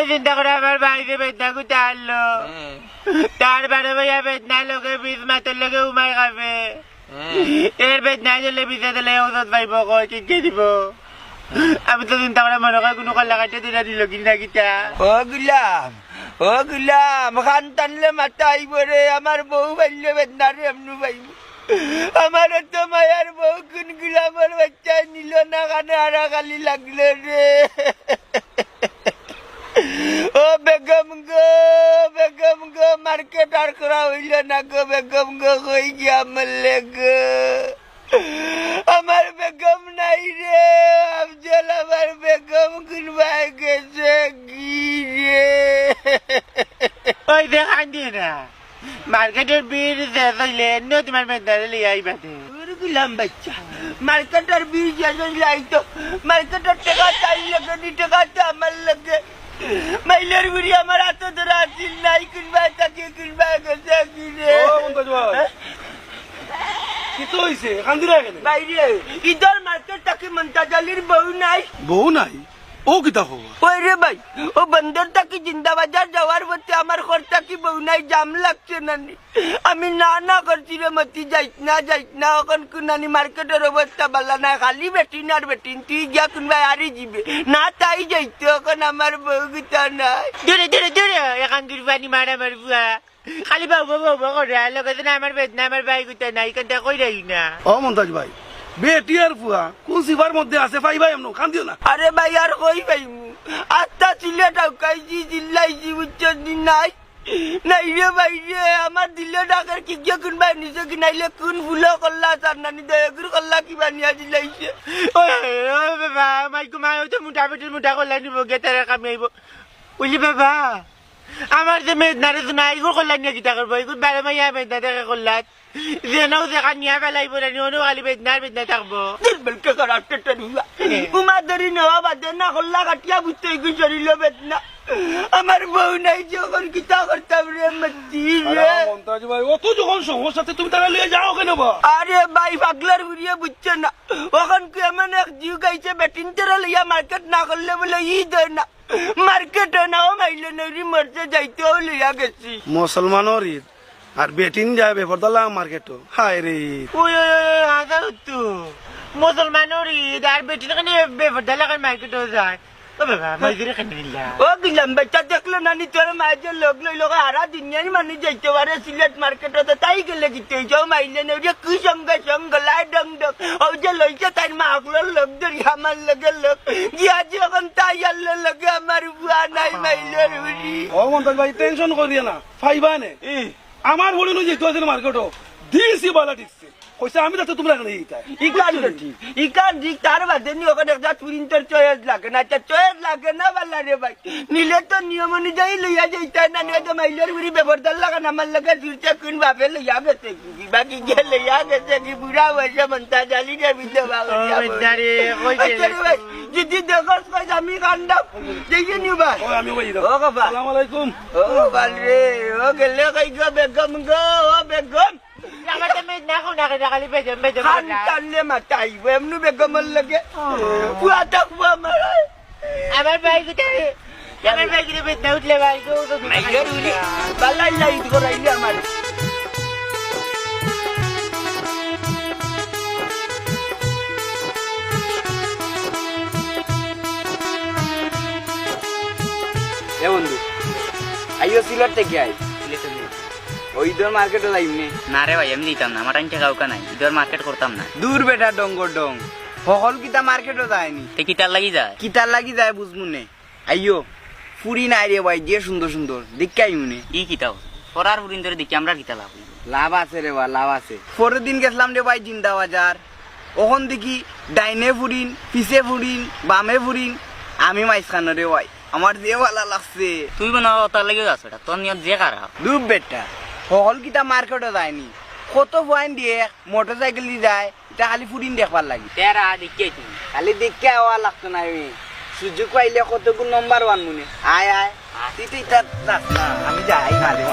তুমি চিন্তা করে আমার বাড়িতে বেদনা কুটা আনলো তারপরে ভাইয়া বেদনা লোকে বীজ মাতের লোকে উমাই খাবে এর বেদনা চলে বিষে দিলে ঔষধ পাইব কি দিব আমি তো চিন্তা করে মনে হয় কোনো কল্লা কাটে দিলা দিল কিনা কিটা ও গুলাম খান টানলে মাথা আইব রে আমার বউ পাইলে বেদনা রে এমনি পাইব আমার তো মায়ার বউ কোন গুলামের বাচ্চা নিল না কানে আড়া খালি লাগলে রে ও বেগম গো মার্কেট আর করা হইল না গো বেগম গো কই গিয়া মরলে গো আমার বেগম নাই রে আফজল আমার বেগম কুনবাই গেছে কি রে ওই দেখান দিয়ে না মার্কেটের বীর শেষ হইলে এমনিও তোমার বেদনা লিয়ে আইবাতে গুলাম বাচ্চা মার্কেটের বীর শেষ হইলে আইতো মার্কেটের টাকা চাইলে কোটি টাকা তো আমার লাগে মাইলের বুড়ি আমার হাতে ধরে আসিল নাই কিনবা তাকে কিনবা গেছে কি রে কি তো হইছে কান্দিরা কেন বাইরে ইদর মার্কেট তাকে মন্তাজালির বউ নাই বউ নাই ও কিতা হবো ওই রে ভাই ও বন্দর তাকে জিন্দাবাজার যাওয়ার পথে আমার খরচা কি বউ নাই জাম লাগছে নানি আমি না করছি রে মতি যাইত না এখন কুনানি মার্কেটের অবস্থা ভালো না খালি বেটিন আর বেটিন তুই গিয়া কোনবা হারি যাবে না তাই যাইতো এখন আমার বউ গীতা নাই দূরে এখন গুরবানি মারা মারবুয়া খালি বাবু করে লোকে আমার বেদনা আমার ভাই গুতা নাই এখানটা কই রাই না ও মন্তাজ ভাই বেটি আর ফুয়া কোন সিফার মধ্যে আছে ভাই ভাই এমন কান্দিও না আরে ভাই আর কই পাইমু আত্মা চিল্লা টাকাইছি চিল্লাইছি বুঝছেন নাই নাই রে ভাই রে আমার দিলে ডাকার কি গিয়ে কোন ভাই নিজে কিনাইলে কোন ফুলো করলা তার নানি দয়াগুর করলা কি বানিয়া দিলাইছে ও বাবা মাইকু মা তো মুঠা করলা নিব গে তারা কামি আইব বুঝলি বাবা আমার যে মেদনারে শোনা এইগুলো করলা নিয়ে কিতা করবো এইগুলো বারে মাইয়া মেদনা দেখা করলাত যেনাও দেখা নিয়া পেলাইব না নিও খালি বেদনা থাকবো বলকে করাতে তরিয়া উমা ধরি নেওয়া বাদে না করলা কাটিয়া বুঝতে গিয়ে শরীর বেদনা আমার বউ নাই যখন কিতা করতাম রে মতি রে মন্তাজ ভাই অত যখন সমস্যাতে তুমি তারা লিয়ে যাও কেন বা আরে ভাই পাগলার বুড়িয়ে বুঝছে না ওখান কি এমন এক জিউ গাইছে বেটিন তেরা লইয়া মার্কেট না করলে বলে ই দেয় না মার্কেট নাও মাইলে নরি মরতে যাইতেও লইয়া গেছি মুসলমানের ঈদ আর বেটিন যায় বেপরদালা মার্কেটও হায় রে ওই হাজা তো মুসলমানের ঈদ আর বেটির কানে বেফরদা লাগার মার্কেটও যায় ও বাবা মাইজুরে কানে নিলা ও গিলাম বাচ্চা দেখলো নানি তোর মায়ের লোক লইল হারা দুনিয়ার মানে যাইতে পারে সিলেট মার্কেটে তাই গেলে জিতে যাও মাইলে নইরে কি সঙ্গ লাই ডং ও যে লইছে তাই মাকলোর লোক ধরি আমার লগে লোক গিয়া যখন তাই আল্লাহ লগে আমার বুয়া নাই মাইলের উড়ি ও মন্তাজ ভাই টেনশন করিয়া না ফাইবা নে আমার বলি নই যেতে আছে মার্কেটও দিছি বালা ঠিকছে কইছে আমি তো তোমরা এখানে ইকান ঠিক তার বাদে নি ওখানে একটা প্রিন্টার চয়েস লাগে না চয়েস লাগে না বালা রে ভাই নিলে তো নিয়ম অনুযায়ী লইয়া যাইতে না নিয়ে তো মাইলের উড়ি ব্যবহার লাগান আমার লগে ফিরতে কোন ভাবে লইয়া গেছে কি বাকি যে লইয়া গেছে কি বুড়া বয়সে মনটা জালি রে বিদে বাবা যদি দেখস কই আমি কান্দাম দেখি নি ভাই ও আমি কই দাও ও বাবা আসসালামু আলাইকুম ও বালরে ও গেলে কই গো বেগম গো ও বেগম আমার তো মেদনা কোনা খালি বেদনা খান টানলে মাথা আইব এমনি বেগমের লাগে বুয়া থাকবো আমার ভাই গুতা বেদনা উঠলে ভাই গো বালাই লাইট করাইলে আমার এ বন্ধু আইও সিলেট থেকে আই ওই ঈদের মার্কেটে যাইমনি না রে ভাই আমি দিতাম না আমার টাইম টাকা উকা নাই ঈদের মার্কেট করতাম না দূর বেটা ডঙ্গর ডং সকল কিতা মার্কেটও যায়নি তে কিতার লাগি যায় কিতার লাগি যায় বুঝমু নে আইও ফুরি নাই রে ভাই যে সুন্দর সুন্দর দেখাই মনে ই কিতাও পরার পুরিন ধরে দেখি আমরা কিতা লাভ লাভ আছে রে বা লাভ আছে পরের দিন গেছিলাম রে ভাই জিন্দা বাজার ওখান দেখি ডাইনে ফুরিন পিছে ফুরিন বামে ফুরিন আমি মাইসখান রে ভাই আমার যে ভালো লাগছে তুই মনে তার লাগে যাস এটা তোর নিয়ত যে কারা দূর বেটা সকল কিতা মার্কেটে যায়নি কত পয়েন্ট দিয়ে মোটর সাইকেল দিয়ে যায় এটা খালি ফুরিন দেখবার লাগে তেরা দেখি তুমি খালি দেখে আওয়া লাগতো না আমি সুযোগ পাইলে কতগুলো নম্বর ওয়ান মনে আয় তুই তো এটা যাস না আমি যাই মাঝে